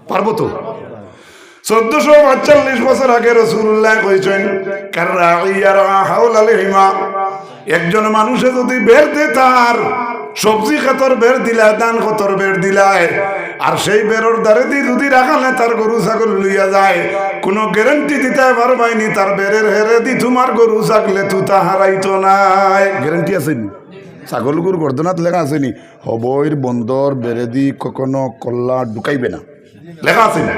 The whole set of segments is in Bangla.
পারবো তো? 1445 বছর আগে রাসূলুল্লাহ কইছেন একজন মানুষে যদি বের দে তার সবজি খাতর বের দিলা, দান খাতর বের দিলায়, আর সেই বেরোর দ্বারে দি যদি রাখালে তার গরু ছাগল লইয়া যায়, কোনো গ্যারান্টি দিতে পারবাইনি তার বেরের হেরে দি তোমার গরু ছাগলে তুতা হারাইতো নাই। গ্যারান্টি আসেনি? ছাগল গরু গর্দনাত লেখা আসেনি হবইর বন্দর বেরেদি কখনো কল্লা ঢুকাইবে না, লেখা আসেনি?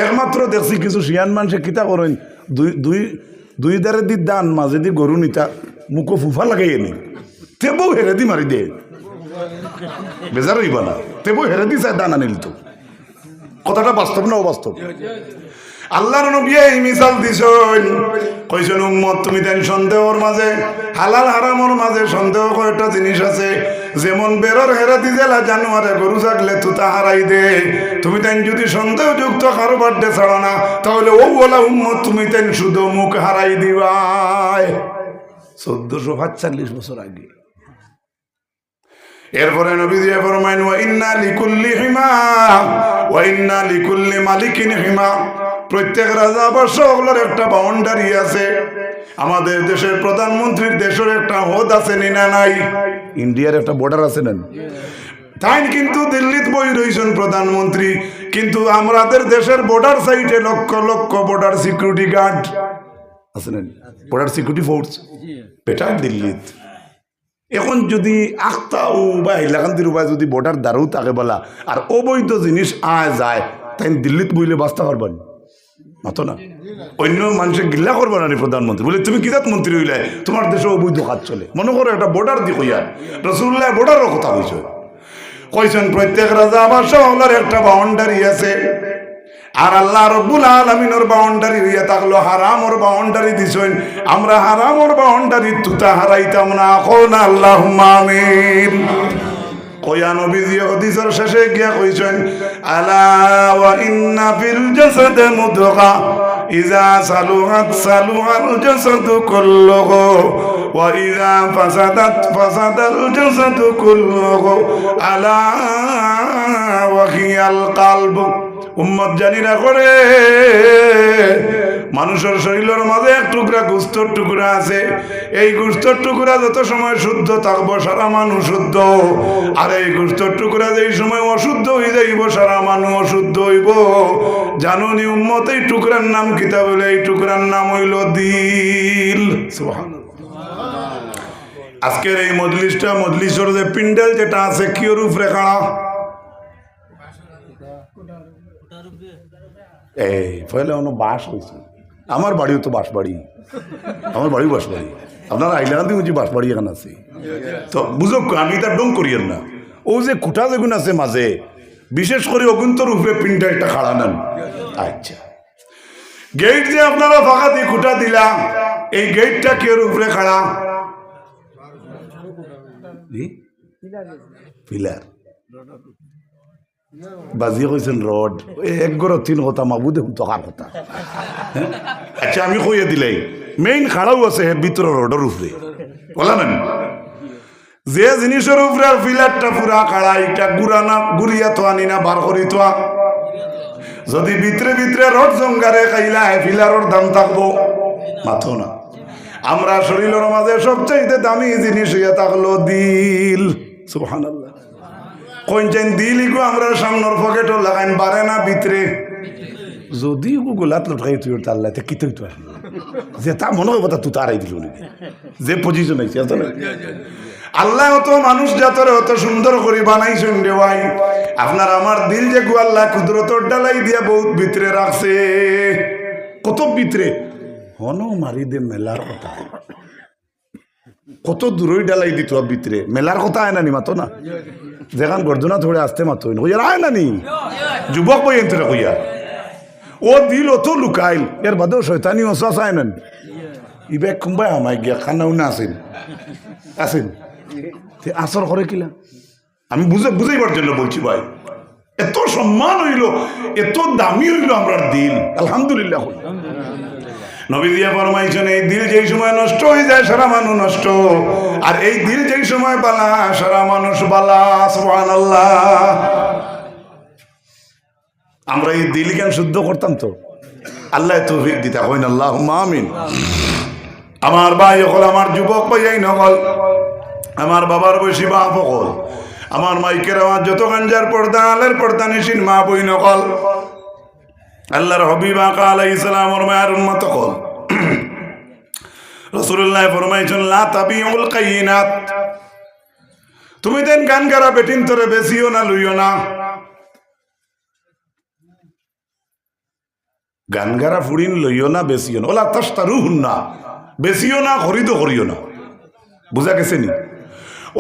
একমাত্র দেখছি কিছু শিয়ান মানুষে কিতা করেন, দুই দ্বারে দি দান মাঝে দি গরু নিতা মুখো ফুফা লাগাই নি, তেবো হেরে দি মারি দে, বেজার হইবা না, তেবো হেরে দি চাই দান আনিল। তো কথাটা বাস্তব না অবাস্তব? আল্লাহর নবী এই মিসাল দিছেন, কইছেন উম্মত তুমি দেন সন্দেহর মাঝে হালাল হারামর মাঝে সন্দেহ কয়টা জিনিস আছে, যেমন বেরোর হেরা দিজেলা জানুয়ারে গরু থাকলে তুতা হারাই দে, তুমি তেন যদি সন্দেহযুক্ত কারোবার দে ছাড়ো না, তাহলে ও বলা উম্মত তুমি তেন শুধু মুখ হারাই দিবাই। 1445 বছর আগে। এরপরে নবী দিয়ে ফরমাইন ওয়া ইন্না লিকুল্লি হিমা ওয়া ইন্না লিকুল্লি মালিকিন হিমা, প্রত্যেক রাজা বাদশাহগুলোর একটা বাউন্ডারি আছে। আমাদের দেশের প্রধানমন্ত্রীর দেশের একটা হদ আছে না নাই? ইন্ডিয়ার একটা বর্ডার আছে না? তাই কিন্তু দিল্লিতে বই রয়েছেন প্রধানমন্ত্রী, কিন্তু আমাদের দেশের বর্ডার সাইডে lakh lakh border security guard আছে না, বর্ডার সিকিউরিটি ফোর্স পেটার দিল্লিত। এখন যদি আখতাও বা হিলাকান্তির উপায় যদি বর্ডার দ্বারাও থাকে বলা আর অবৈধ জিনিস আয় যায়, তাই দিল্লিত বইলে বাঁচতে পারবেন মাতো না? অন্য মানুষের গিল্লা করবে না প্রধানমন্ত্রী বলে তুমি কিজাত মন্ত্রী হইলে তোমার দেশে অবৈধ কাজ চলে। মনে করো একটা বর্ডার দি কইয়া রাসূলুল্লাহ বর্ডারের কথা কইছে, কইছেন প্রত্যেক রাজা বাদশাহর একটা বাউন্ডারি আছে, আর আল্লাহ রব্বুল আলামিনের বাউন্ডারি হইয়া থাকলো হারামর বাউন্ডারি দিছেন, আমরা হারামর বাউন্ডারি তুতা হারাইতাম না। কোন আল্লাহুম্মা আমিন। কয়া নবীজি হাদিসের শেষে গিয়া কইছেন আলা ওয়া ইন্না ফিল জাসাদে মুদগা ইযা সালুহাত সালুহাল জাসাদু কুল্লুহু ওয়া ইযা ফাসাদাত ফাসাদাল জাসাদু কুল্লুহু আলা ওয়া হিয়াল কলব। উম্মত জানি না করে মানুষের শরীরের মাঝে এক টুকরা গোস্তর টুকরা আছে, এই গোস্তর টুকরা যত সময় শুদ্ধ থাকবো সারা মানুষ শুদ্ধ, আর এই গোস্তর টুকরা যেই সময় অশুদ্ধ হয়ে যাইব সারা মানুষ অশুদ্ধ হইব। জানুনি উম্মত এই টুকরার নাম কিতা বলে? এই টুকরার নাম হইল দিল। আজকের এই মজলিসটা, মজলিসের যে পিন্ডেল যেটা আছে কিওর উপরে খাড়া? এই ফলে অন্য বাস হয়েছে। আমার বাড়িও তো বাস বাড়ি, আমার বাড়িও বাস বাড়ি। আপনার আইলাকান্দি বুঝি বাস বাড়ি এখানে আছে তো বুঝো, আমি তার ডং করিয়েন না। ও যে খুঁটা যেগুন আছে মাঝে, বিশেষ করে অগুন্তর উপরে পিনটা একটা খাড়া নেন। আচ্ছা, গেট যে আপনারা ফাঁকা দিয়ে খুঁটা দিলাম, এই গেটটা কেউ উপরে খাড়া? পিলার বাজিয়ে কইছেন রড, এক গড় তিন কথা মাবু দেখুন টকার কথা। আচ্ছা আমি কইয়া দিলাই মেইন খাড়াও আছে ভিতর রডের উপরে, বলা না যে জিনিসের উপরে আর পিলারটা পুরা খাড়া, এটা গুড়ানা গুড়িয়া তো আনি না বার করি তো। যদি ভিতরে ভিতরে রড জঙ্গারে খাইলা পিলারের দাম থাকবো মাথো না। আমরা শরীরের মাঝে সবচাইতে দামি জিনিস হইয়া থাকলো দিল। সুবহানাল্লাহ। কোনছেন দিলইগো আমরা সামনের পকেটও লাগাইন পারে না ভিতরে, যদি গোলাত লটকাই তুই তাল্লাতে কি তুই তো যে তা মনে হয় তুই তারাই দিল নাকি যে পজিশন আছে। আল্লাহ অত মানুষ জাতরে অত সুন্দর করে বানাইছেন রে ভাই, আপনার আমার দিল যে গো আল্লাহ কুদরতর ডালাই দিয়া বহুত ভিতরে রাখছে। কত ভিতরে হনো মারি দে মেলার কথা, কত দূরই ডালাই দিত ভিতরে মেলার কথা আয় নানি মাতো না, যেখান গর্জনা ধরে আসতে মাতো কইয়ার আয় নানি যুবক বই এনতে কইয়া ও দিল অত লুকাইল, এর বাদেও শয়তানি অশ্বাস আয় নানি ইবে কুম্বাই আমায় গিয়া খানাও না আসেন আসেন আসর করে কিলা। আমি বুঝাইবার জন্য বলছি ভাই, এত সম্মান হইল, এত দামি হইল আমরা দিল। আলহামদুলিল্লাহ। নবীজিয়া ফরমাইছেন এই দিল যেই সময় নষ্ট হয়ে যায় সারা মানুষ নষ্ট, আর এই দিল যেই সময় বালা সারা মানুষ বালা। সুবহানাল্লাহ। আমরা এই দিল কেন শুদ্ধ করতাম তো আল্লাহ তৌফিক দিতা হইন, আল্লাহুম্মা আমিন। আমার ভাই হল, আমার যুবক ভাই নকল, আমার বাবার বয়সী বাপ হল, আমার মাইকের আমার যত গাঞ্জার পর্দা আলের পর্দা নিশিন মা বই নকল, আল্লাহর হবিব আকা আলাইহিস সালামের মায়ের উম্মত হল। রাসূলুল্লাহ ফরমাইছেন লা তাবিউল কাইনাত, তুমি দেন গান গারা বেটিন তোরে বেশিও না লইও না, গান গারা ফুড়িন লইও না বেশিও না, ওলা তাশতারুহুন না, বেশিও না খরিদও করিও না। বুঝা গেছে নি?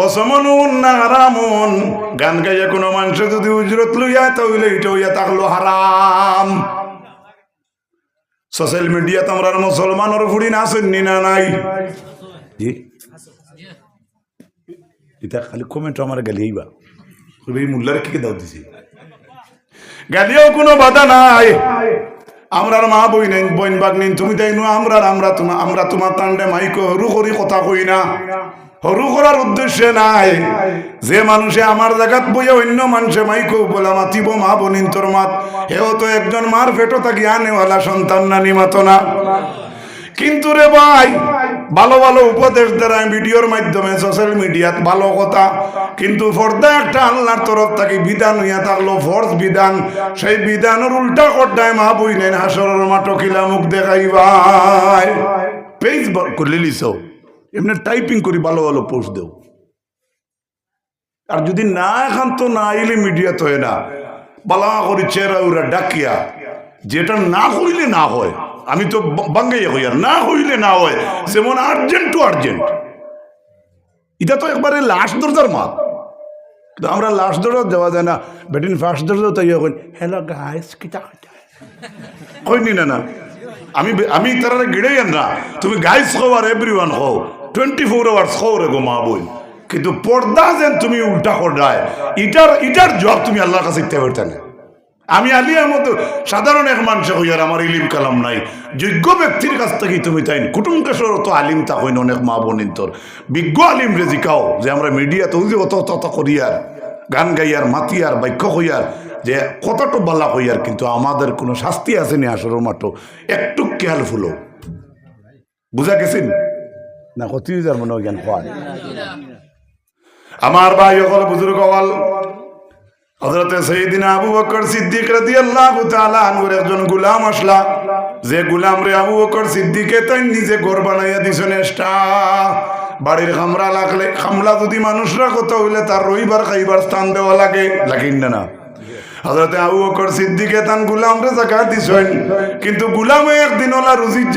অসমনুন না হারামুন, গান গাইয়া কোনো মানুষ যদি উজরত লইয়া তাহলে এটা হইয়া থাকলো হারাম। সোশ্যাল মিডিয়া তো আমরা মুসলমানের ফুড়ি না শুনি না নাই জি, এটা খালি কমেন্ট আমার গালিয়েইবা এই মুল্লার কি দাও দিছি, গালিও কোনো বাধা নাই। আমরার মা বই নেন বইন বাগ নিন তুমি তাই নো, আমরা তোমার তান্ডে মাইকো হরু করি কথা কই না, হরু করার উদ্দেশ্যে নাই। যে মানুষে আমার জায়গাত বইয়া অন্য মানুষে মাইকো বলা মাতিব মা বনিন তোর মাত, হেও তো একজন মার ফেটো থাকি আনেওয়ালা সন্তান না নিমাত না। কিন্তু রে ভাই ভালো ভালো উপদেশ দ্বারা ভিডিওর মাধ্যমে সোশ্যাল মিডিয়াত ভালো কথা, কিন্তু পর্দা একটা আল্লাহর তরফ থেকে বিধান হইয়া থাকলো ফরজ বিধান, সেই বিধানের উল্টা করদায় মা বই নেন হাসরের মাঠো কিলা মুখ দেখাইবাই। পেজ করলে লিস এমনি টাইপিং করি ভালো ভালো পোস্ট দেও, আর যদি না এখন তো না আইলে মিডিয়া তো হয় না, বালা করি চেরা উরা ডাকিয়া, যেটা না হইলে না হয়, আমি তো বাঙ্গাইয়া হই আর না হইলে না হয়, যেমন আর্জেন্ট টু আর্জেন্ট, এটা তো একবারে লাস্ট দরজার মাত। কিন্তু আমরা লাস্ট দরজা দেওয়া যায় না, বেটিন ফার্স্ট দরজা তাই কই হ্যালো গাইস কিটা কইনি না না, আমি তারা গিড়েই না, তুমি গাইস হও আর এভরিওয়ান হও, 24 আওয়ার্স হও রে গো মা বই। কিন্তু পর্দা যেন তুমি উল্টা করডায়, ইটার জবাব তুমি আল্লাহর কাছে দিতে পারতে না। আমি আলিয়ার মতো সাধারণ এক মানুষ হইয়ার আমার ইলিম কালাম নাই, যোগ্য ব্যক্তির কাছ থেকে তুমি তাই কুটুমকেশ্বর তো আলিম তা হইন অনেক মা বোনিন তোর বিজ্ঞ আলিম রে জিকাও, যে আমরা মিডিয়া তো অত করিয়ার গান গাইয়ার মাতিয়ার বাক্য হইয়ার যে কতটা বালা হইয়ার, কিন্তু আমাদের কোনো শাস্তি আসেনি আসরের মাঠো, একটু খেয়াল ফুলো। বুঝা গেছেন না? কত যার মনে জ্ঞান হয় আমার ভাই হল বুজুর্গ হল হযরতে সাইয়েদিনা আবু বকর সিদ্দিক রাদিয়াল্লাহু তাআলা আনহুর একজন গোলাম আসলা, যে গোলাম রে আবু বকর সিদ্দিকে তাই নিজে ঘর বানাইয়া দিছেন এক্সট্রা। বাড়ির খামরা লাগলে, খামলা যদি মানুষরা কত হইলে তার রইবার খাইবার স্থান দেওয়া লাগে, লাগেন না? হযরতে আবু বকর সিদ্দিকে তান গোলাম রে জাকাত দিছেন, কিন্তু গোলামে একদিন ওলা রুজিত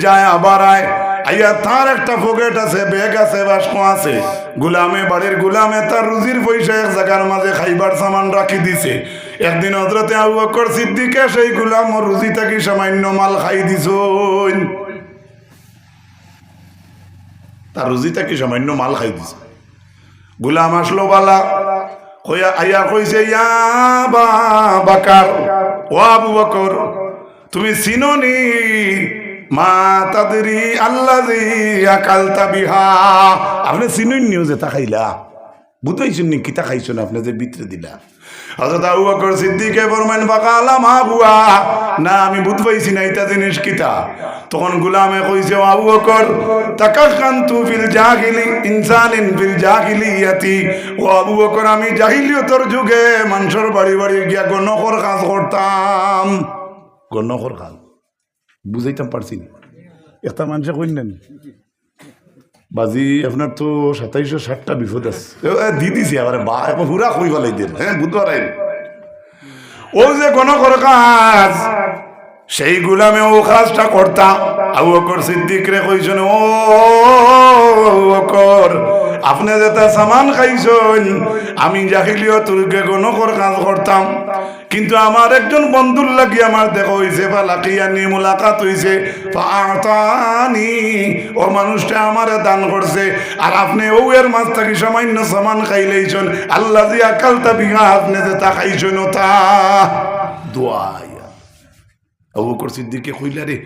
যায় আবার আয় আইয়া তার একটা পকেট আছে, ব্যাগ আছে, বাস্ক আছে, গোলামে বাড়ির গোলামে তার রুজির পয়সা এক জায়গার মাঝে খাইবার সামান রাখি দিছে। একদিন হযরতে আবু বকর সিদ্দিকে সেই গোলাম রুজি থাকি সামান্য মাল খাই দিছন, তার রুজি থাকি সামান্য মাল খাই দিছে। গোলাম আসলো বালা কইয়া আইয়া কইছে ইয়া বাকার, ও আবু বকর তুমি চিনোনি মা তাদরি আল্লাযী আকালতা বিহা, আপনি চিনুন নিও যে তা খাইলা, বুঝাইছেন নি কিতা খাইছেন আপনি যে ভিতরে দিলা। হযরত আবু বকর সিদ্দিকে ফরমান ফাকালা মা বুয়া, না আমি বুঝ পাইছি না এটা জিনিস কিতা। তখন গোলামে কইছে আবু বকর তাকাখানতু ফিল জাহিলি ইনসানিন ফিল জাহিলিয়াতি, ও আবু বকর আমি জাহিলিয়তের যুগে মানুষের বাড়ি বাড়ি গিয়া গণকর কাজ করতাম। গণকর কাজ বুঝাইতাম পারছি না, একটা মানুষে কইলেন বাজি আপনার তো 2760টা বিপদ আছে দি দিছি আবার বা এখন হুরা কই ফেলাই দেন। হ্যাঁ বুধবার আইন ও যে গণকর কাজ, সেই গোলামে ও কাজটা করতাম। আবু বকর সিদ্দিক রে কইছেন ও বকর আপনি যেটা সামান খাইছেন, আমি জাহিলিয়তের যুগে গণকর কাজ করতাম, কিন্তু আমার একজন বন্ধুর লাগি আমার দেখা হইছে, ফালাকিয়ানি মুলাকাত হইছে, ফাআতানি ও মানুষটা আমারে দান করছে, আর আপনি ও এর মাছ থাকি সামান্য সামান খাইলেইছেন, আল্লাযী আকালতা বিহা আপনি যেটা খাইছেন তা দোয়া। আবু বকর সিদ্দিকে কইলা রে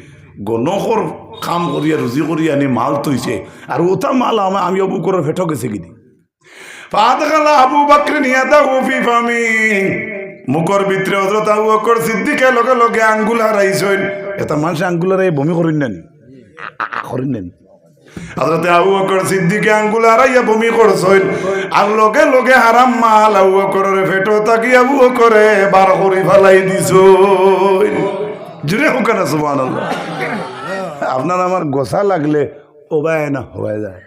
গণকর কাম করিয়া রুজি করিয়া আনি মাল তৈছে আর ওটা মাল আমি আবু বকরের ফেটো গেছে কিনি ফাদখালা আবু বকর নিয়াদাহু ফি ফামি মুখর ভিতরে হযরত আবু বকর সিদ্দিকে লগে লগে আঙ্গুল হারাইছেন এটা মানুষ আঙ্গুল হারাই বমি করেন না করেন না হযরত আবু বকর সিদ্দিকে আঙ্গুল হারাইয়া বমি করছেন আর লগে লগে হারাম মাল আবু বকরের ফেটো তাকি আবু বকরে বার করে ফেলাই দিছেন জুড়ে হোক না সুবহানাল্লাহ আপনার আমার গোসা লাগলে ওবায় না হয়ে যায়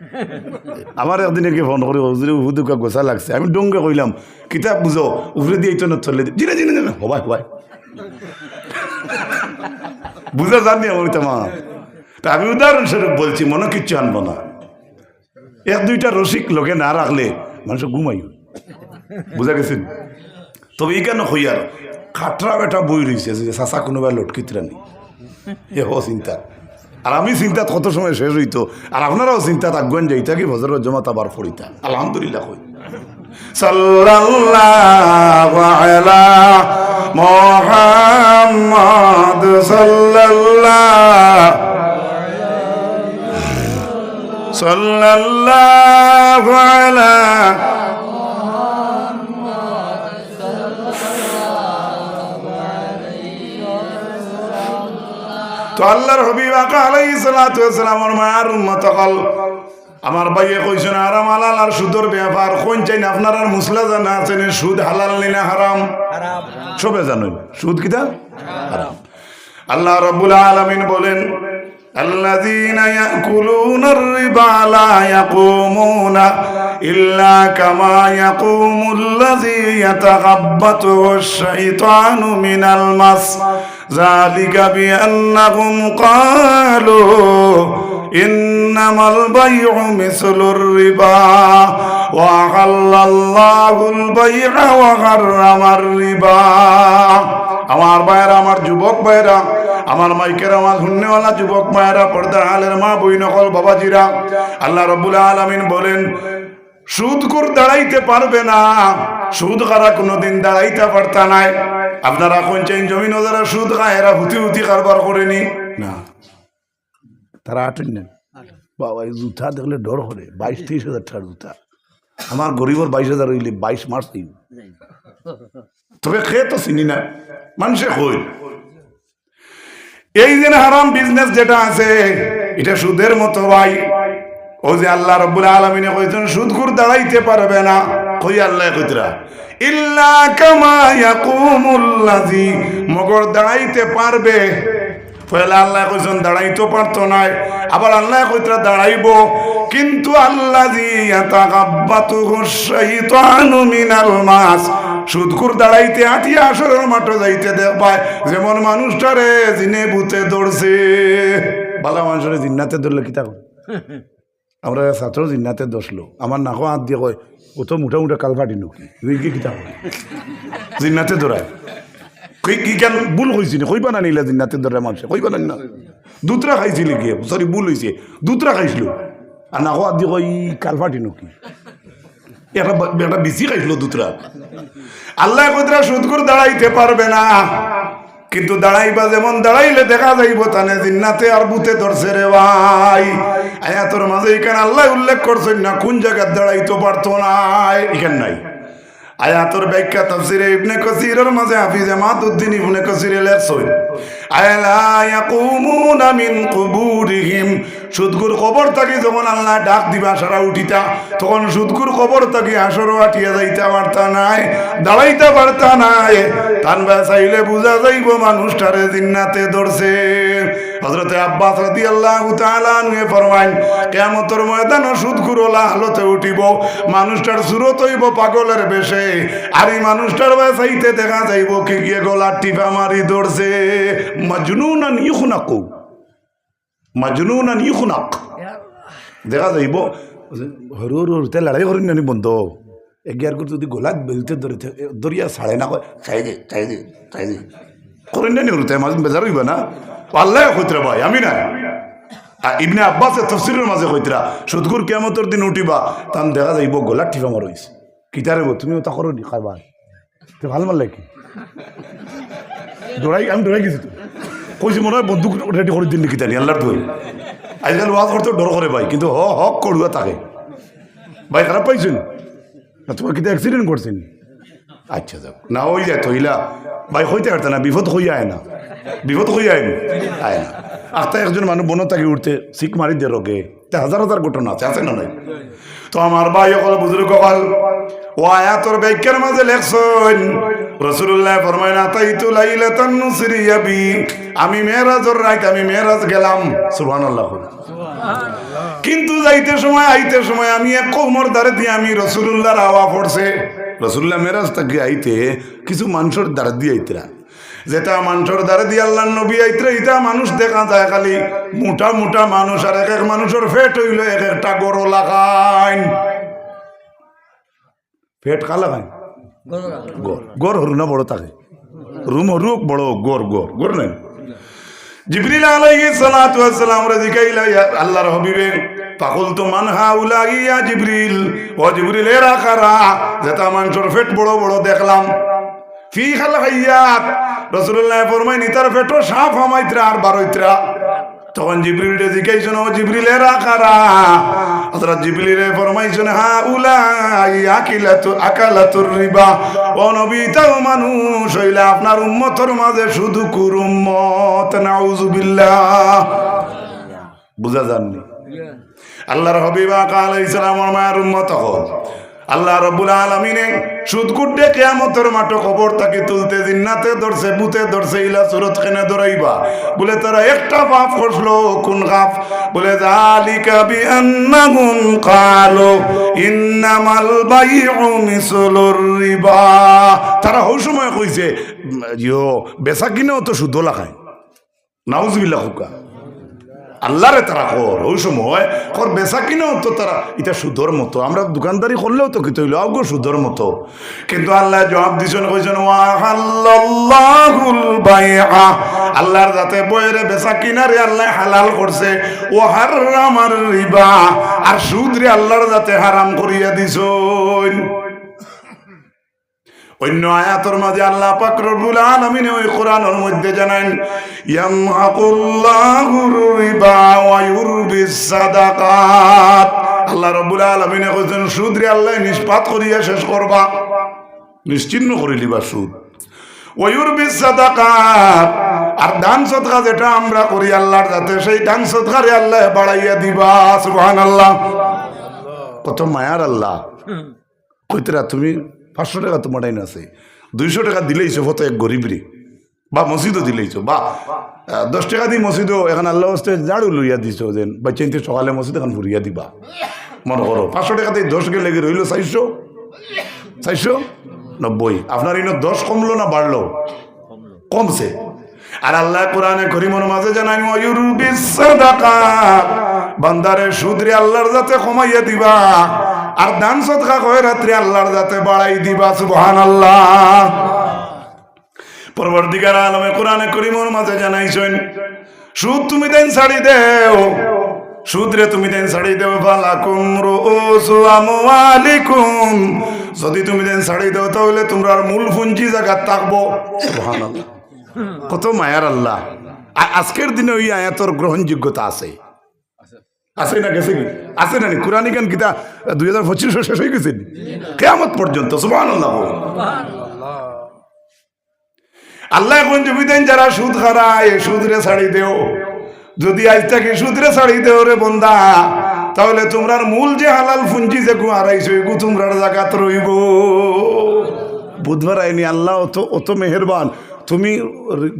আমার একদিন কি ফোন করি হুজুরে হুদুকা গোসা লাগছে আমি ডঙ্গে কইলাম কিতাব বুঝো উপরে দিয়ে তো না চলে জিনে জিনে জিনে হবাই হবাই বুঝা জানি আমার মা তা আমি উদাহরণস্বরূপ বলছি মনে কিচ্ছু আনবো না এক দুইটা রসিক লোকে না রাখলে মানুষ ঘুমাই বুঝা গেছেন তবে এই কেন হইয়ার খাটরা বেটা বই রয়েছে যে চাষা কোনোবাই লটকিতরা নেই এ হো চিন্তা আর আমি চিন্তাত কত সময় শেষ হইতো আর আপনারাও চিন্তাত আগুয়ান যাইতা কি ফজর জমাত আবার পড়িতা আলহামদুলিল্লাহ কই সাল্লাল্লাহু আলা মুহাম্মদ সাল্লাল্লাহু আলা তো আল্লাহর হাবিব আকা আলাইহিস সালাতু ওয়াস সালামের মায়ার উম্মত হল আমার ভাইয়ে কইছেন হারাম হালাল আর সুদের ব্যাপার কোন চাইন আপনার আর মুসলা জানা আছেন সুদ হালাল না হারাম হারাম সবে জানেন সুদ কিটা হারাম আল্লাহ রাব্বুল আলামিন বলেন আল্লাযীনা ইয়াকুলুনার রিবা লা ইয়াকুমুনা ইল্লা কামা ইয়াকুমুল্লাযী ইয়াতাগাব্বাতুহু আশ-শাইতানু মিনাল মাস যালিকা বিআন্নাহুম ক্বালু ইন্নামাল বাই'উ মিসলুর রিবা ওয়া আহাল্লাল্লাহুল বাই'a ওয়া হাররামার রিবা আমার ভাইরা আমার যুবক ভাইরা আমার মাইকের আমার হুন্নেওয়ালা যুবক ভাইরা পর্দার আলের মা বই নকল বাবাজিরা আল্লাহ রাব্বুল আলামিন বলেন সুদখোর দাঁড়াইতে পারবে না সুদ খারা কোনোদিন দাঁড়াইতে পারতা নাই আপনারা কোন চাইন জমিন যারা সুদ খায় এরা হুতি হুতি কারবার করেনি না তারা আটেন নেন বাবা এই জুতা দেখলে ডর করে 22-23 হাজার টাকার জুতা আমার গরিবর 22,000 হইলে 22 মাস দিন তবে খেয়ে তো চিনি না মানুষে কই এই যে হারাম বিজনেস যেটা আছে এটা সুদের মতো ভাই ও যে আল্লাহ রাব্বুল আলামিন কইছেন সুদখোর দাঁড়াইতে পারবে না কই আল্লাহ কইতরা ইল্লা কামা ইয়াকুমুল্লাযী মগর দাঁড়াইতে পারবে পয়লা আল্লাহ কইছেন দাঁড়াইতে পারতো না আবার আল্লাহ কইতরা দাঁড়াইবো কিন্তু আল্লাযী ইয়াতাগাব্বাতুহু আশ-শাইতানু মিনাল মাস সুদখোর দাঁড়াইতে আটিয়া আসরের মাঠে যাইতে দেখবাই যেমন মানুষটারে জিনে ভূতে ধরছে বালা মানুষের জিন্নাতে ধরলে কিতা করে আমরা ছাত্র জিন্নাতে দোষলো আমার নাকো হাত দিয়ে কয় ও তো মোটা মোটা কাল ফাটি নুকি কি কিতা করে জিন্নাতে ধরায় কি কেন ভুল হয়েছি না কইবা না নিলে জিন্নাতে ধরায় মানুষে কইবা না না দুতরা খাইছিলি গিয়ে সরি ভুল হয়েছে দুতরা খাইছিল আর নাকো হাত দিয়ে কই কাল ফাটি নুকি একটা বেশি খাইছিল দুতরা আল্লাহ কইতরা সুদখোর দাঁড়াইতে পারবে না কিন্তু দাঁড়াইবা যেমন দাঁড়াইলে দেখা যাইব তানে জিন্নাতে আর ভূতে ধরছে রে ভাই আয়াতের মাঝে এখানে আল্লাহ উল্লেখ করছেন না কোন জায়গায় দাঁড়াইতে পারতো না এখানে নাই আয়াতের ব্যাখ্যা তাফসীরে ইবনে কাসিরের মাঝে হাফিজ মাতুদ্দিন ইবনে কাসির লেখছেন আলা ইয়াকুমুনা মিন কুবুরিহিম সুদখোর কবর থাকি যখন আল্লাহ ডাক দিবা সারা উঠিতা তখন সুদখোর কবর থাকি আসরও আটিয়া যাইতে পারতা নাই দাঁড়াইতে পারতা নাই তানবা চাইলে বুঝা যাইব মানুষটারে জিন্নাতে ধরছে হযরতে আব্বাস রাদিয়াল্লাহু তাআলা আনহু ফরমায় কিয়ামতের ময়দানে সুদখোর ওলা হালতে উঠিব মানুষটার সুরত হইব পাগলের বেশে আর এই মানুষটার চাইতে দেখা যাইব কি গিয়ে গলার টিপা মারি ধরছে মাজনুনান ইখনাকু মাজনুনান ইখনাক দেখা যাইব হরুর হরুতে লড়াই করেন না বন্ধ এগিয়ার করে যদি গোলাত বেলতে ধরতে দরিয়া ছাড়ে না চাই দে করেন না হরুতে মাঝে বেজার হইব না আল্লাহ কইতরা ভাই আমি না ইবনে আব্বাসের তাফসীরের মাঝে কইতরা সুদখোর কিয়ামতের দিন উঠিবা তান দেখা যাইব গোলার টিপা মারইছে কিতারে তুমিও তা করো নি খাবার তো ভালো মারলে কি আমি দৌড়াই গেছি তো কইছি মনে হয় বন্দুক রেডি করে দিন নাকি জানি আল্লাহর তুই আজকাল ওয়াজ করতে ডর করে ভাই কিন্তু হক করুয়া তাকে ভাই খারাপ পাইছেন না তোমার কিন্তু অ্যাক্সিডেন্ট করছেন আচ্ছা যাক না ওই যায় তহিলা ভাই হইতে পারত না বিপদ হইয়া আয় না বিপদ হইয়া আয় না আস্তে একজন মানুষ বন তাকে উঠতে শিখ মারি দিয়ে রোগে হাজার হাজার ঘটনা আছে না নাই তো আমার ভাই অকল বুজুর্গ কল ও আয়াতর ব্যাখ্যার মাঝে লেখছেন রাসূলুল্লাহ ফরমায় না তাইতু লাইলাতান নুসরিয়া বি আমি মেরাজের রাত আমি মেরাজ গেলাম সুবহানাল্লাহ কিন্তু যাইতে সময় আইতে সময় আমি এক কোমর দ্বারে দিয়ে আমি রাসূলুল্লাহর আওয়া পড়ছে রাসূলুল্লাহ মেরাজ থেকে আইতে কিছু মানুষের দ্বারা দিয়ে আইতরা যেটা মানুষের দ্বারা দিয়ে আল্লাহ নবী আইতরা এটা মানুষ দেখা যায় খালি মোটা মোটা মানুষ আর এক এক মানুষের ফেট হইল এক একটা গরো লাগাইন পেট কালা খাই গড় হরু না বড় থাকে রুম হরুক বড় গড় গড় গড় নাই জিবরিল আলাইহিস সালাতু ওয়াস সালাম রে জিকাইলা আল্লাহর হাবিবে ফাকুলতু মান হাউলা ইয়া জিবরিল ও জিবরিল এরা কারা যেটা মানুষের পেট বড় বড় দেখলাম ফি খাল হাইয়াত রাসূলুল্লাহ ফরমায় নিতার পেটও সাফ হামাইত্রা আর বারইত্রা তখন জিবরিল রে জিকাইছেন ও জিবরিল এরা কারা হযরত জিবরিল রে ফরমাইছেন হাউলাই আকালাতুর রিবা ও নবী তাও মানুষ হইলে আপনার উম্মতের মাঝে শুধু কুর উম্মত নাউযুবিল্লাহ বুঝা যাননি আল্লাহর হাবিব আলাইহিস সালাম আমার উম্মত হল আল্লাহ রাব্বুল আলামিনে সুদ কুড্ডে কিয়ামতের মাঠে কবর তাকে তুলতে জিন্নাতে ধরছে বুতে ধরছে ইলা সুরত খানে ধরাইবা বলে তারা একটা পাপ করলো কোন গাফ বলে যালিকা বিআন্নাহুম ক্বালু ইন্নামাল বাইউ মিসলুর রিবা তারা ওই সময় কইছে বেচা কিনেও তো সুদ লাগায় নাউযুবিল্লাহ হুকা আল্লাহরে তারা কর ওই সময় কর বেচা কিনেও তো তারা এটা সুদর মতো আমরা দোকানদারি করলেও তো কি তৈল আগে সুদর মতো কিন্তু আল্লাহ জবাব দিছেন কইছেন ওয়াহাল্লাল্লাহুল বাইআ আল্লাহর যাতে বইরে বেচা কিনারে আল্লাহ হালাল করছে ও হারামার রিবা আর সুদ রে আল্লাহর যাতে হারাম করিয়া দিছেন অন্য আয়াতের মাঝে আল্লাহ পাক রব্বুল আলামিন ওই কোরআনের মধ্যে জানান ইয়ামহাকুল্লাহুর রিবা ওয়া ইউরবিস সাদাকাত আল্লাহ রব্বুল আলামিন কইছেন সুদ রে আল্লাহ নিষ্পাত করিয়া শেষ করবা নিশ্চিহ্ন করে দিবা সুদ ওয়া ইউরবিস সাদাকাত আর দান সদকা যেটা আমরা করি আল্লাহর যাতে সেই দান সদকা রে আল্লাহ বাড়াইয়া দিবা সুবহানাল্লাহ কত মায়ার আল্লাহ কইতরা তুমি 500 টাকা তোমার আইন আছে 200 টাকা দিলেইছো ফটো এক গরিবরি বা মসজিদও দিলেইছো বা 10 টাকা দিয়ে মসজিদও এখন আল্লাহ হস্তে ঝাড়ু লইয়া দিছো যেন বাচ্চা ইনতে সকালে মসজিদ এখন ফুরিয়া দিবা মনে করো 500 টাকাতে 10 গেলে রইল 490 আপনার ইনো 10 কমলো না বাড়লো কমছে আর আল্লাহ কোরআনে করিমের মাঝে জানাই ওয়ায়ুরবিস সাদাকাত বান্দারে সুদ রে আল্লাহর যাতে কমাইয়া দিবা আর দান সদকা কয় রাত্রে আল্লাহর যাতে বাড়াই দিবা সুবহানাল্লাহ পরবর্তীকার আলমে কোরআনে করিমের মাঝে জানাইছেন সুদ তুমি দেন ছাড়ি দেও সুদ রে তুমি দেন ছাড়ি দেও ফালাকুম রুউসু আমওয়ালিকুম যদি তুমি দেন ছাড়ি দেও তাহলে তোমরা মূল পুঁজি জায়গা থাকবো সুবহানাল্লাহ কত মায়ার আল্লাহ আজকের দিনে ওই আয়াতর গ্রহণযোগ্যতা আছে আছে না গেছে কি আছে না কোরআন গান গীতা 2025 শেষ হয়ে গেছে কিয়ামত পর্যন্ত সুবহানাল্লাহ আল্লাহ এখন জমি দেন যারা সুদ খারায় সুদ রে ছাড়ি দেও যদি আজ থেকে সুদ রে ছাড়ি দেও রে বন্দা তাহলে তোমরার মূল যে হালাল পুঁজি যে হারাইছো এগু তোমরার জায়গাত রইব বুধবার আইনি আল্লাহ অত মেহেরবান তুমি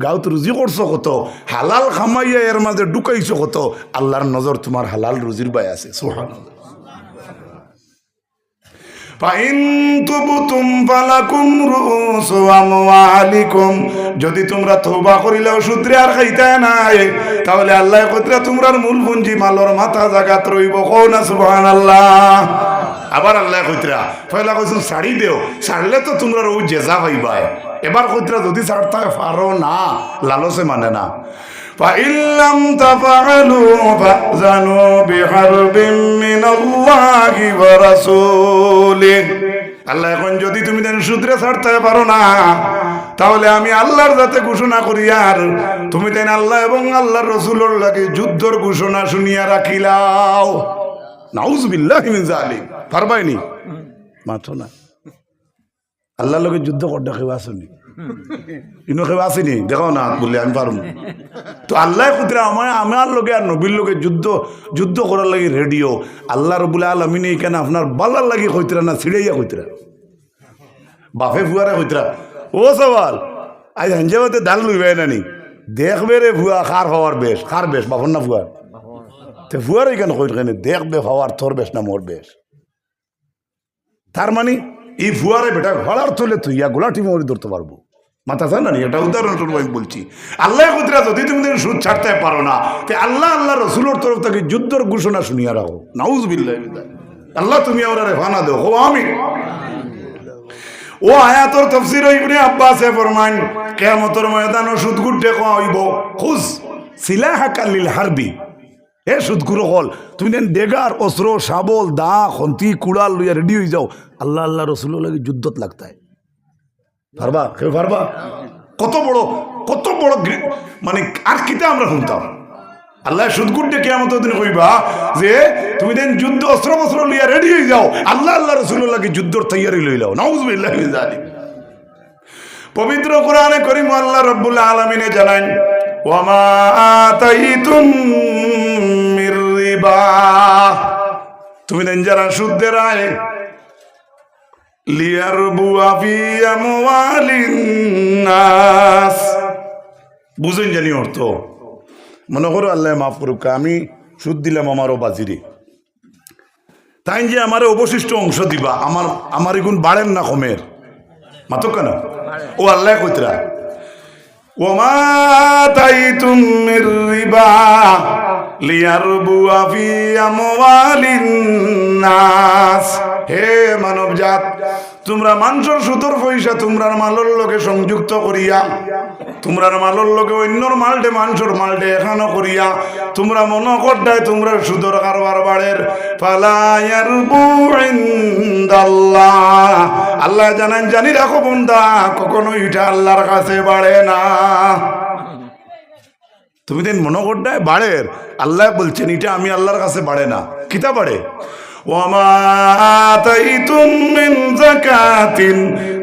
গাঁত রুজি করছো কত হালাল খামাইয়া এর মাঝে ঢুকাইছো কত আল্লাহর নজর তোমার হালাল রুজির বাই আছে সুবহানাল্লাহ ফাইন তুবতুম ফালাকুম রুউসু আমওয়ালিকুম যদি তোমরা তওবা করিলেও সূত্রে আর খাইতা নাই তাহলে আল্লাহ কতরা তোমরার মূল পুঁজি মালর মাথা জাগাত রইব কও না সুবহানাল্লাহ আবার আল্লাহ কতরা পয়লা কইছো ছাড়ি দেও ছাড়লে তো তোমরা ও জেজা হইবা এবার কতরা যদি ছাড়তা পারো না লালসে মানে না فإن لم تفعلوا فأذنوا بحرب من الله ورسوله আল্লাহ এখন যদি তুমি দেন সুদরে ছাড়তে পারো না, তাহলে আমি আল্লাহর যাতে ঘোষণা করি, আর তুমি দেন আল্লাহ এবং আল্লাহর রসুলের লাগে যুদ্ধর ঘোষণা শুনিয়া রাখিলাও। নাউজুবিল্লাহি মিন যালিক। পারবাইনি মাত্র না আল্লাহর লগে যুদ্ধ করতে কেউ আসেনি, ইনো কেউ আসেনি, দেখো না বললে আমি পারব। তো আল্লাহ কুতরা আমার লগে আর নবীর লগে যুদ্ধ করার লাগে রেডিও। আল্লাহ রব্বুল আলামিন এখানে আপনার বালার লাগে কইতরা না ছিড়াইয়া কইতরা, বাপে ভুয়ারে কইতরা ও সওয়াল আজ হাঞ্জাবাতে ডাল লইবাই নানি দেখবে রে ভুয়া খার হওয়ার বেশ, খার বেশ বাপর না ভুয়ার, তো ভুয়ার এখানে কইত কেন দেখবে হওয়ার তোর বেশ না মোর বেশ। তার মানে এই ভুয়ারে বেটা ঘোড়ার তোলে তুই গোলাটি মরি ধরতে পারবো, মাথা চান না, এটা উদাহরণ আমি বলছি। আল্লাহ কুদরা যদি তুমি সুদ ছাড়তে পারো না, তে আল্লাহ আল্লাহ রসুলের তরফ থেকে যুদ্ধর ঘোষণা শুনিয়া রাখো। নাউজুবিল্লাহ। আল্লাহ তুমি আমরা রেফানা দেও, হো আমি। ও আয়াতর তাফসীর ইবনে আব্বাসে ফরমান কিয়ামতের ময়দানে সুদ গুড্ডে কোয়া হইব খুজ সিলাহাকা লিল হারবি। এ সুদগুরু হল তুমি দেন ডেগার অস্ত্র শাবল দা খন্তি কুড়াল লইয়া রেডি হয়ে যাও, আল্লাহ আল্লাহ রসুল লাগে যুদ্ধত লাগতায়। পারবা কেউ পারবা? কত বড় মানে আর কিতা আমরা শুনতাম। আল্লাহ সুদগুড্ডে কিয়ামতের দিন কইবা যে তুমি দেন যুদ্ধ অস্ত্র বস্ত্র লইয়া রেডি হয়ে যাও, আল্লাহ আল্লাহ রসুল লাগে যুদ্ধর তৈয়ারি লইলাও। নাউজুবিল্লাহি মিন যালিক। পবিত্র কোরআনে করিম আল্লাহ রাব্বুল আলামিনে জানান ওয়ামা আতাইতুম মির রিবা, তুমি দেন যারা সুদ দেয় লিয়ারবুয়া ফি আমওয়ালিন নাস, বুঝেন জানি অর্থ। মনে করো আল্লাহ মাফ করুক, আমি সুদ দিলাম আমারও বাজিরে, তাই যে আমার অবশিষ্ট অংশ দিবা, আমার এগুন বাড়েন না কমের মাতো কেন? ও আল্লাহ কইতরা ওমা তাইতুম মির রিবা লিয়ারবুয়া ফি আমওয়ালিন নাস। হে মানব জাত, তোমরা মানুষের সুদর পয়সা তোমরার মালর লগে সংযুক্ত করিয়া, তোমরার মালর লগে অন্যর মালডে মানুষের মালডে এখানো করিয়া তোমরা মনে করদায় তোমরা সুদর কারবার বাড়ের ফালা ইয়ারবু ইনদাল্লাহ। আল্লাহ জানেন, জানি রাখো বন্দা, কখনো এটা আল্লাহর কাছে বাড়ে না। তুমি দিন মনে করদায় বাড়ের, আল্লাহ বলছেন এটা আমি আল্লাহর কাছে বাড়ে না। কিতা বাড়ে? ওয়ামা আতাইতুম মিন যাকাতিন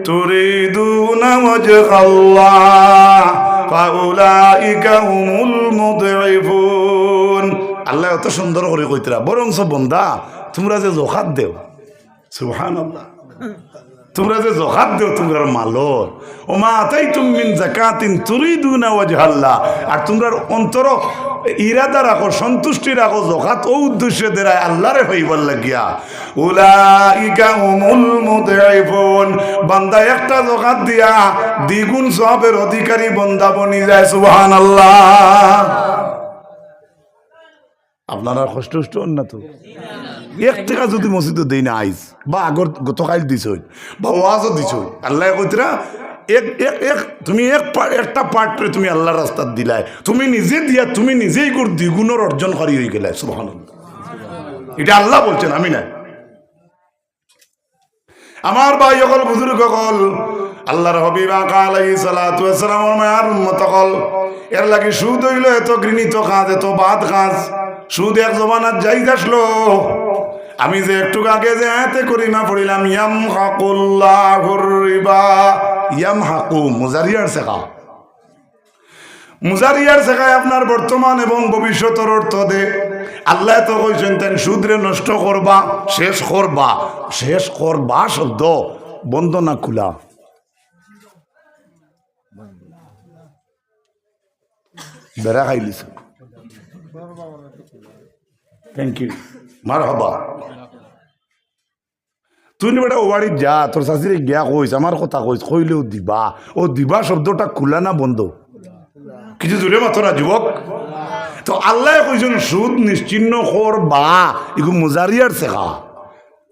তুরিদুনা ওয়াজহাল্লাহ ফাউলাইকা হুমুল মুদঈফুন। আল্লাহ এত সুন্দর করে কইতরা, বরংস বন্দা তোমরা যে যাকাত দেও, সুবহানাল্লাহ, তোমরা যে যাকাত দেও তোমরার মালর, ওমা আতাইতুম মিন যাকাতিন তুরিদুনা ওয়াজহাল্লাহ, আর তোমরার অন্তর ইরাদা রাখো, সন্তুষ্টি রাখো যাকাত ও উদ্দেশ্যে দেরায় আল্লাহরে হইবার লাগিয়া, উলাইকা হুমুল মুদঈফুন। বান্দা একটা যাকাত দিয়া দ্বিগুণ সওয়াবের অধিকারী বান্দা বনি যায়। সুবহানাল্লাহ। আপনারা কষ্ট না তো? এক টাকা যদি মসজিদে দেই না আইস বা আগর গতকাল দিছ বা ওয়াজও দিছ, আল্লাহ কইতরা তুমি একটা পার্ট তুমি আল্লাহর রাস্তাত দিলাই, তুমি নিজে দিয়া তুমি নিজেই করে দ্বিগুণের অর্জনকারী হয়ে গেলে। সুবহানাল্লাহ। এটা আল্লাহ বলছেন, আমি না। আমার ভাই সকল বুজুর্গ সকল, আল্লাহর হাবিব আলাইহিস সালাতু ওয়াস সালামের মায়ার উম্মত সকল, এর লাগি সুদ হইল এত ঘৃণিত কাজ, এত বাদ কাজ। সুদ এক জমানার যাই আসলো। আমি যে একটু আগে যে আয়াতে করিমা পড়িলাম, ইয়ামহাকুল্লাহুর রিবা, ইয়ামহাকু মুজারিয়ার শেখা, মুজারিয়ার শেখায় আপনার বর্তমান এবং ভবিষ্যতের অর্থ দে। আল্লাহ তো কইছেন তেন সুদরে নষ্ট করবা, শেষ করবা। শেষ করবা শব্দ বন্ধ না খোলা? বেড়া খাইলিস। থ্যাংক ইউ, মারহাবা। তুই বেটা ও বাড়ির যা, তোর শাশুড়ি গিয়া কইস, আমার কথা কইস, কইলেও দিবা। ও দিবা শব্দটা খোলা না বন্ধ? কিছু জুড়ে মাত্র না যুবক। তো আল্লাহ কইছেন সুদ নিশ্চিন্ন করবা, এগুলো মুজারিয়ার শেখা।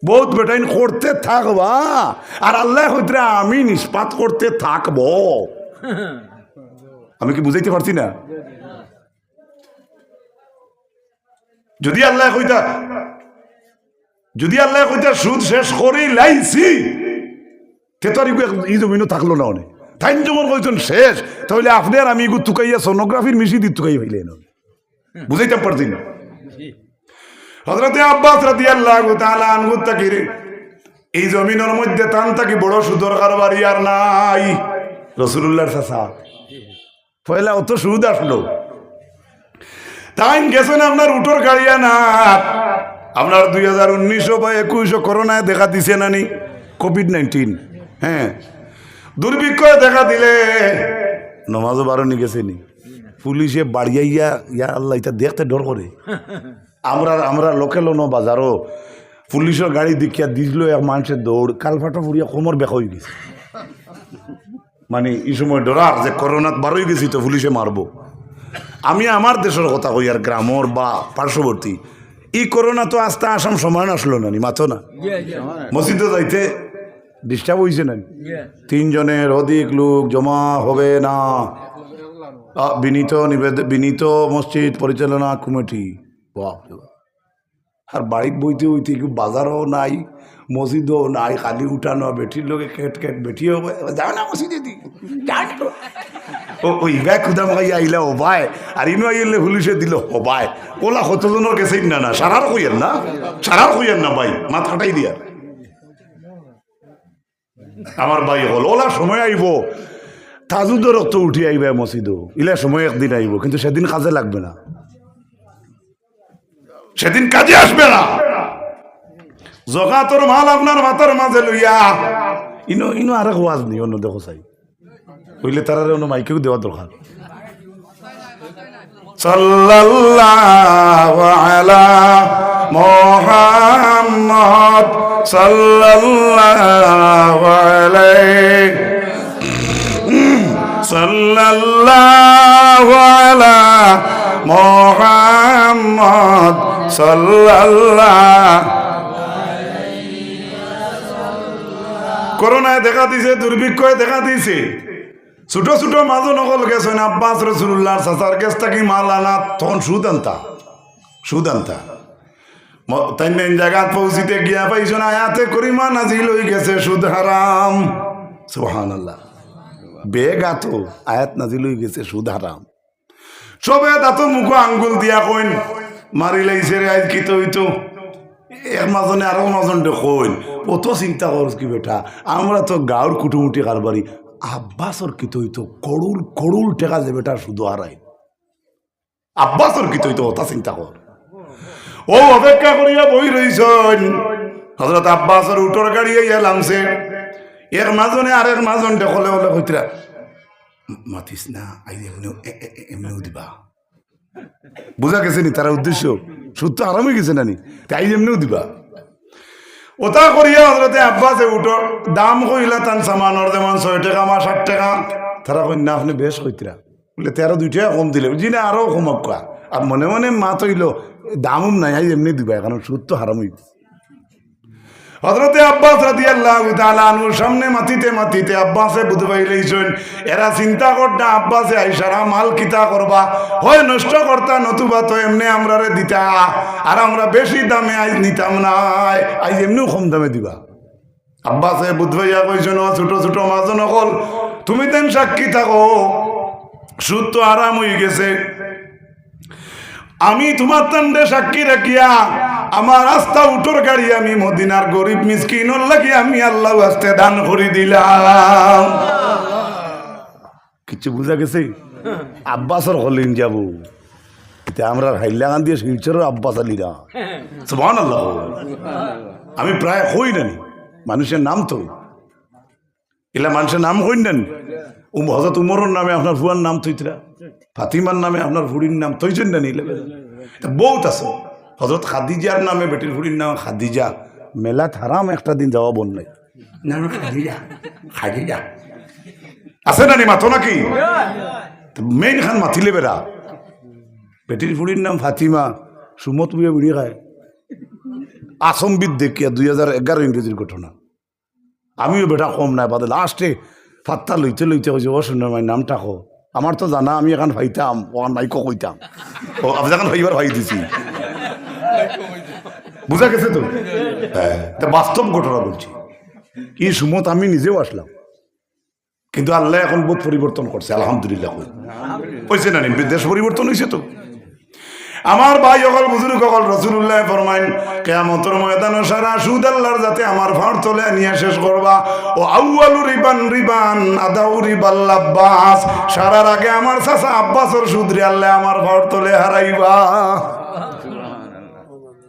বহুত বেটাইন করতে থাকবা, আর আল্লাহ কইতরা আমি নিষ্পাত করতে থাকবো। আমি কি বুঝাইতে পারছি না? যদি আল্লাহ কইতা সুদ শেষ করি লাইছি, তে তো আর এই জমিনও থাকলো না অনেক তাই যখন কইছেন শেষ তাহলে আপনি আর আমি এগুলো তুকাইয়া সোনোগ্রাফির মিশি দিয়ে তুকাই হইলেন বুঝাইতে পারছি না হযরতে আব্বাস রাদিয়াল্লাহু তাআলা আনহু তাকির এই জমিনের মধ্যে তান থাকি বড় সুদর কারবারি আর নাই রাসূলুল্লাহর চাচা পয়লা অত সুদ আসলো তাই গেছেন আপনার উটোর গাড়িয়া না আপনার 2019 বা 21 করোনায় দেখা দিছে নানি কোভিড-19 হ্যাঁ দুর্ভিক্ষ দেখা দিলে নমাজও বারণি গেছে নি পুলিশে বাড়িয়াইয়া ইয়া আল্লাহ এটা দেখতে ডর করে আমরা লোকেল ন বাজারও পুলিশের গাড়ি দেখিয়া দিছিল এক মানুষের দৌড় কালফাটো ফুরিয়া কোমর বেকা হয়ে গেছে মানে এই সময় ডরার যে করোনাত বারোই গেছি তো পুলিশে মারবো আমি আমার দেশের কথা কই আর গ্রামর বা পার্শ্ববর্তী এই করোনা তো আস্তে আসাম সমান আসলো না নি মাথো না মসজিদে যাইতে ডিস্টার্ব হয়েছে না 3 জনের অধিক লোক জমা হবে না বিনীত মসজিদ পরিচালনা কমিটি আর বাড়ির বইতে হইতে বাজারও নাই মসজিদও নাই খালি উঠানো বেঠির লোকে কেট বেঠিও যাও না মসজিদে দি ওই ব্যাগ খুদা মাই আইলা ও ভাই আর ইনো আইলে পুলিশে দিল ও ভাই ওলা কতজনের গেছে না সারার কইয়েন না ভাই মাথ কাটাই দিয়া আমার ভাই হল ওলা সময় আইব তাজুদের রক্ত উঠি আইবে মসজিদও ইলা সময় একদিন আইব কিন্তু সেদিন কাজে লাগবে না সেদিন কাজে আসবে না জগাতর মাল আপনার মাথার মাঝে লইয়া ইনো আর এক ওয়াজ নেই অন্য দেখো চাই হইলে তারা অন্য মাইকেও দেওয়া দরকার সাল্লাল্লাহু আলা মুহাম্মদ সাল্লাল্লাহু আলাইহি সাল্লাল্লাহু আলা মুহাম্মদ সাল্লাল্লাহু করোনায় দেখা দিছে দুর্ভিক্ষয় দেখা দিছে ছোট ছোট মাঝো নকল গেছেন আব্বাস রাসূলুল্লাহর চাচার কাছ থেকে মাল আনা তখন সুদ আনতা তাই জায়গা পৌঁছিতে গিয়া পাইছেন আয়াতে করিমা নাজিল হয়ে গেছে সুদ হারাম সুবহানাল্লাহ বেগাত আয়াত নাজিল হয়ে গেছে সুদ হারাম সবে দাঁত মুখ আঙ্গুল দিয়া কইন মারি লাইছে রে আজ কি তো হইতো এক মাজনে আরো মাজনটা কইন কত চিন্তা করছ কি বেটা আমরা তো গাঁর কুটুমুটি কারবারি আব্বাসর কি তো হইতো করুল টাকা যে বেটা শুধু হারাই আব্বাসর কি তো হইতো ওটা চিন্তা কর ও অপেক্ষা করিয়া বই রইছেন হযরত আব্বাসর উটোর গাড়ি ইয়া লামছে এক মাজনে আর এক মাজনটা কলে বলে কইতরা মাতিস না আই এমনিও দিবা বুঝা গেছে নি তারা উদ্দেশ্য সুদ তো আরামই গেছে নানি তাই এমনিও দিবা ওটা করিয়া হজরতে আব্বাসে উঠো দাম কইলা তান সামানোর যেমন 6 টাকা মা 60 টাকা তারা কই না আপনি বেশ কইতরা বলে 13 2 টাকা কম দিলে জি না আরো কমক কোয়া আর মনে মনে মা তৈল দামও নাই আই এমনি দিবা কারণ সুদ তো হারামই হযরতে আব্বাস রাদিয়াল্লাহু তাআলা আনহুর সামনে মাতিতে আব্বাসে বুঝবাই লইছেন এরা চিন্তা করতা আব্বাসে আইসারা মাল কিতা করবা হয় নষ্ট করতা নতুবা তো এমনি আমরারে দিতা আর আমরা বেশি দামে আইজ নিতাম না আইজ এমনিও কম দামে দিবা আব্বাসে বুঝবাইয়া কইছেন ছোট ছোট মাজন হল তুমি দেন সাক্ষী থাকো সুদ তো আরাম হয়ে গেছে আমি তোমার তান্ডে সাক্ষী রাখিয়া আমার রাস্তা উটোর গাড়ি আমি মদিনার গরিব মিসকিনর লাগি আমি আল্লাহ আস্তে দান করে দিলাম কিছু বুঝা গেছে আব্বাসর হলিন যাবো আমরা হাইলাগান দিয়ে শিলচরের আব্বাস আলীরা সুবহানাল্লাহ আমি প্রায় হই না মানুষের নাম তো এলা মানুষের নাম হই না হযরত উমরের নামে আপনার ফুয়ার নাম থইতরা ফাতিমার নামে আপনার ফুড়ির নাম থইছেন না নিলে বহুত আছে হযরত খাদিজার নামে বেটির ফুড়ির নাম খাদিজা মেলা হারাম একটা দিন যাওয়া বন নাই না খাদিজা আছে না নি মাথো নাকি মেইন খান মাতিলে বেড়া বেটির ফুড়ির নাম ফাতিমা সুমত বুয়ে বুড়ি খায় আসম্বিদ দেখিয়া 2011 ইংরেজির ঘটনা আমিও বেটা কম নাই বাদে লাস্টে ফাত্তা লইতে হয়েছে ও শুনে মাই নামটা কো আমার তো জানা আমি এখন ভাইতাম ও মাইকো কইতাম ও আপনি এখন ভাইবার ভাই দিছি বুঝা গেছে তো হ্যাঁ বাস্তব ঘটনা বলছি এই সুমত আমি নিজেও আসলাম, কিন্তু আল্লাহ এখন বহুত পরিবর্তন করছে, আলহামদুলিল্লাহ হয়েছে না? দেশ পরিবর্তন হয়েছে তো। আমার ভাই অকল বুজুর্গ অকল রাসূলুল্লাহ ফরমাইন কিয়ামতের ময়দানে সারা সুদ আল্লাহর যাতে আমার ফাড় তোলে নিয়ে শেষ করবা। ও আউয়ালু রিবান আদাউ রিবাল আব্বাস, সারার আগে আমার চাচা আব্বাসের সুদ রে আল্লাহ আমার ফাড় তোলে হারাইবা।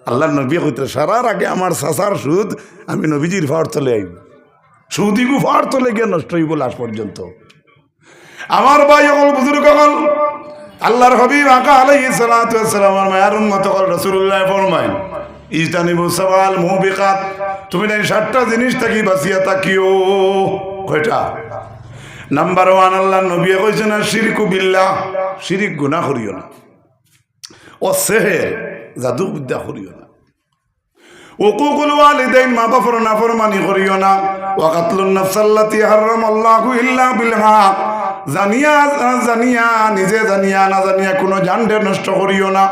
আল্লাহর নবী কইতে সারার আগে আমার চাচার সুদ আমি নবীজির ফাড় তোলে আইব, সুদিগু ফাড় তোলে গিয়ে নষ্ট হইব লাশ পর্যন্ত। আমার ভাই অকল বুজুর্গ অকল আল্লাহর হাবিব আকা আলাইহিস সালাতু ওয়াস সালামের মায়ের উম্মত হল রাসূলুল্লাহ ফরমাইন ইজতানিবু সাবাল মুবিকাত, তুমি এই 7টা জিনিস থেকে বাঁচিয়া থাকিও। কয়টা? নাম্বার 1 আল্লাহর নবী কইছেন শিরকু বিল্লাহ, শিরিক গুনাহ করিও না। ও সেহের, জাদু বিদ্যা করিও না। উকুকুল ওয়ালিদাইন, মা বাবার নাফরমানি করিও না। ওয়া কাতলুন নাফসাল্লাতী হারামাল্লাহু ইল্লা বিল হক, জানিয়া জানিয়া নিজে জানিয়া না জানিয়া কোনো জানডে নষ্ট করিও না।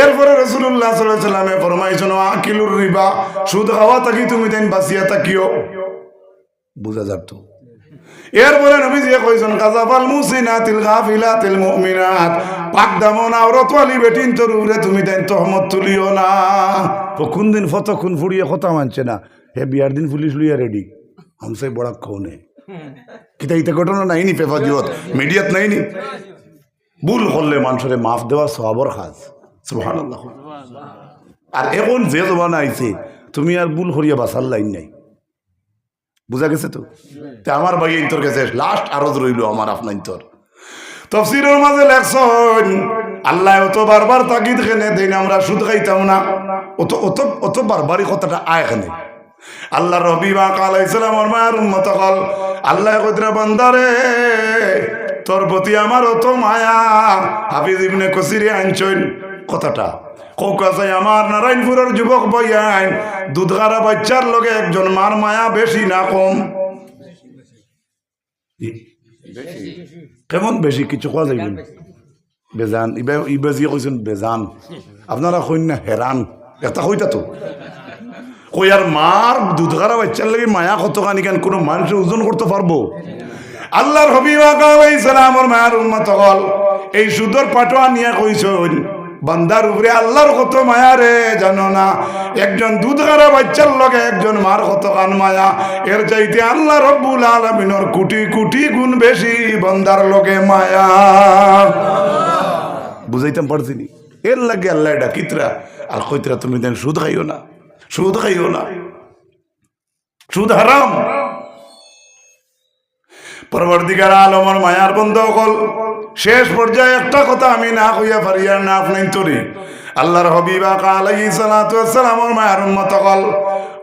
এরপরে রাসূলুল্লাহ সাল্লাল্লাহু আলাইহি ওয়াসাল্লামে ফরমাইছেন আকিলুর রিবা, সুদ খাওয়া থাকি তুমি দেন বাঁচিয়া থাকিও। বুঝা যাত? এরপরে নবীজি কইছেন কাযাফাল মুসিনাতিল গাফিলাতিল মুমিনাত, পাক দামন আওরাত ওয়ালি বেটিন তোর উপরে তুমি দেন তহমত তুলিও না। তো কোন দিন ফতক্ষণ ফুড়িয়ে কথা মানছে না, হে বিয়ার দিন পুলিশ লইয়া রেডি, हमसे बड़ा कौन है? কিতা ইতা ঘটনা নাইনি পেপার দিবত মিডিয়াত নাইনি? ভুল করলে মানুষের মাফ দেওয়া সওয়াবের কাজ, সুবহানাল্লাহ। আর এখন যে জমানা আইছে তুমি আর ভুল করিয়া বাঁচার লাইন নাই, বুঝা গেছে তো? আমার ভাই ইন্তর কাছে লাস্ট আরজ রইল আমার আপনার ইন্তর তফসিরের মাঝে লেখছেন আল্লাহ অত বারবার তাগিদ খেনে দেন আমরা সুদ খাইতাম না, অত অত অত বারবারই কথাটা আয় এখানে। আল্লাহ রবি বা কালাইসালাম ওর মায়ের উম্মত কল আল্লাহ কইতরা বান্দারে তোর প্রতি আমার অত মায়া। হাফিজ ইবনে কসিরে আনছেন কথাটা, কৌকাছে আমার নারায়ণপুরের যুবক বইয়ান দুধগারা বাচ্চার লগে একজন মার মায়া বেশি না কম? কেমন বেশি? কিছু কোয়া যাইবেন বেজান, ইবাজি কইছেন বেজান, আপনারা কইন না হেরান, এটা কইতা তো কই আর মার দুধগারা বাচ্চার লাগে মায়া কতখানি কেন কোনো মানুষের ওজন করতে পারবো? আল্লাহর হাবিব আলাইহিস সালামের মায়ের উম্মত হল এই সুদর পাটোয়া নিয়ে কইছেন বান্দার উপরে আল্লাহর কত মায়া রে জানো না? একজন দুধগারা বাচ্চার লগে একজন মার কতখান মায়া, এর চাইতে আল্লাহ রব্বুল আলামিনের কোটি কোটি গুণ বেশি বান্দার লগে মায়া। বুঝাইতাম পারছিনি? এর লাগে আল্লাহ এটা কিতরা আর কইতরা তুমি দেন সুদ খাইও না, সুদ খাইও না, সুদ হারাম। পরবর্তীকার আলমের মায়ার বন্ধ হল শেষ পর্যায়ে একটা কথা আমি না কইয়া পারি আর না আপনার তরি আল্লাহর হাবিব আলাইহিস সালাতু ওয়াস সালামের মায়ার উম্মত হল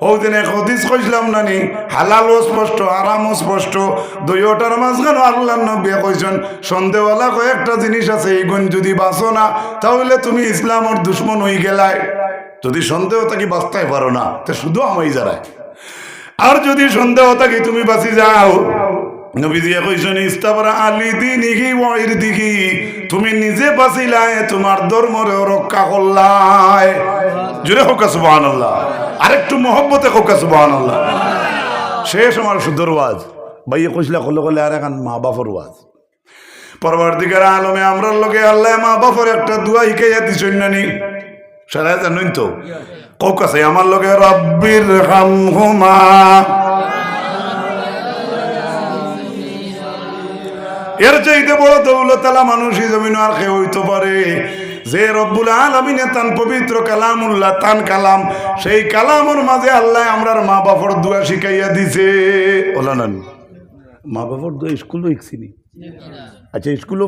ওই দিন এক হাদিস কইছিলাম নানি, হালালও স্পষ্ট হারামও স্পষ্ট, দুইটার মাঝখানে আল্লাহর নবী কইছেন সন্দেহওয়ালা কয়েকটা জিনিস আছে, এইগুণ যদি বাঁচো না তাহলে তুমি ইসলামের দুশ্মন হয়ে গেলাই। যদি সন্দেহ থাকি বাঁচতে পারো না তো শুধু আমায় যারায়, আর যদি সন্দেহ থাকি তুমি বাঁচি যাও নবীজি কইছেন ইস্তাবরা আলি দিনিহি ওয়া ইরদিহি, তুমি নিজে বাঁচিলাই তোমার ধর্মরে রক্ষা করলাই। জোরে হোক সুবহানাল্লাহ, আরেকটু মহব্বতে হোক সুবহানাল্লাহ। শেষ আমার সুন্দর ওয়াজ ভাইয়ে কইছিলা কলে কলে আর এখন মা বাপর ওয়াজ। পরবর্তীকার আলমে আমরার লগে আল্লাহ মা বাপর একটা দোয়া শিখাইয়া দিছেন নানি, সারা জানেন তো? কক আছে আমার লগে রব্বির হামহুমা, এর চাইতে বড় দৌলতালা মানুষই জমিন আর কেউ হইতে পারে যে রব্বুল আলামিনে তান পবিত্র কালামুল্লাহ তান কালাম, সেই কালামের মাঝে আল্লাহ আমরার মা বাপর দোয়া শিখাইয়া দিছে। ওলা নান মা বাপর দোয়া স্কুলও শিখছিনি? আচ্ছা স্কুলও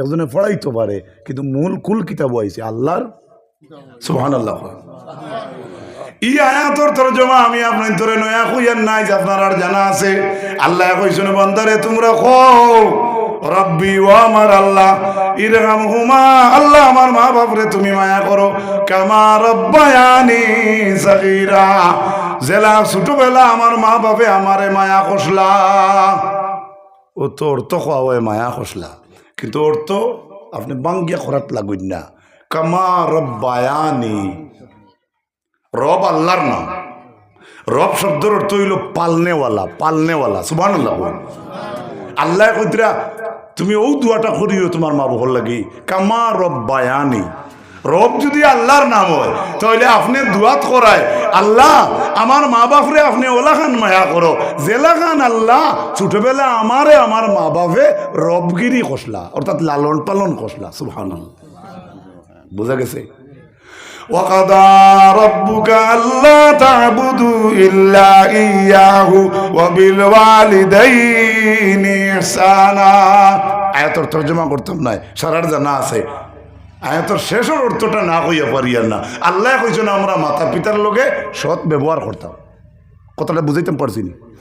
একজনে পড়াইতে পারে, কিন্তু মূল কুল কিতাব আইছে আল্লাহর। সুবহানাল্লাহ। ই আয়াতর তরজমা আমি আপনার ধরে নয়া কইয়ার নাই যে আপনার আর জানা আছে। আল্লাহ কইছেন বান্দারে তোমরা কও রব্বি ও আমার আল্লাহ ইরহামহুমা, আল্লাহ আমার মা বাপরে তুমি মায়া করো, কামা রব্বায়ানি সগীরা, জেলা ছোটবেলা আমার মা বাপে আমারে মায়া কষলা। ও তো অর্থ খাওয়া মায়া কষলা, কিন্তু অর্থ আপনি বাঙ্গিয়া খরাত লাগুন না। কামা রব্বায়ানি, রব আল্লাহর নাম, রব শব্দের অর্থ হইল পালনেওয়ালা, পালনেওয়ালা। সুবহানাল্লাহ। আল্লাহ কইতরা তুমি ও দুয়াটা করিও তোমার মা বাবার লাগি, কামা রব্বায়ানি। রব যদি আল্লাহর নাম হয় তাহলে আপনি দুয়াত করায়, আল্লাহ আমার মা বাপরে আপনি ওলা খান মায়া করো, জেলা খান আল্লাহ ছোটবেলা আমারে আমার মা বাপে রবগিরি কষলা, অর্থাৎ লালন পালন কষলা। সুবহানাল্লাহ। বোঝা গেছে? وَقَضَى رَبُّكَ أَلَّا تَعْبُدُوا إِلَّا إِيَّاهُ وَبِالْوَالِدَيْنِ إِحْسَانًا। আয়াতের তর্জমা করতাম না, সারার জানা আছে। আয়াতের শেষের অর্থটা না কইয়া পারিয়ার না। আল্লাহ কইছেন আমরা মাতা পিতার লগে সৎ ব্যবহার করতাম। কথাটা বুঝাইতে পারছি না।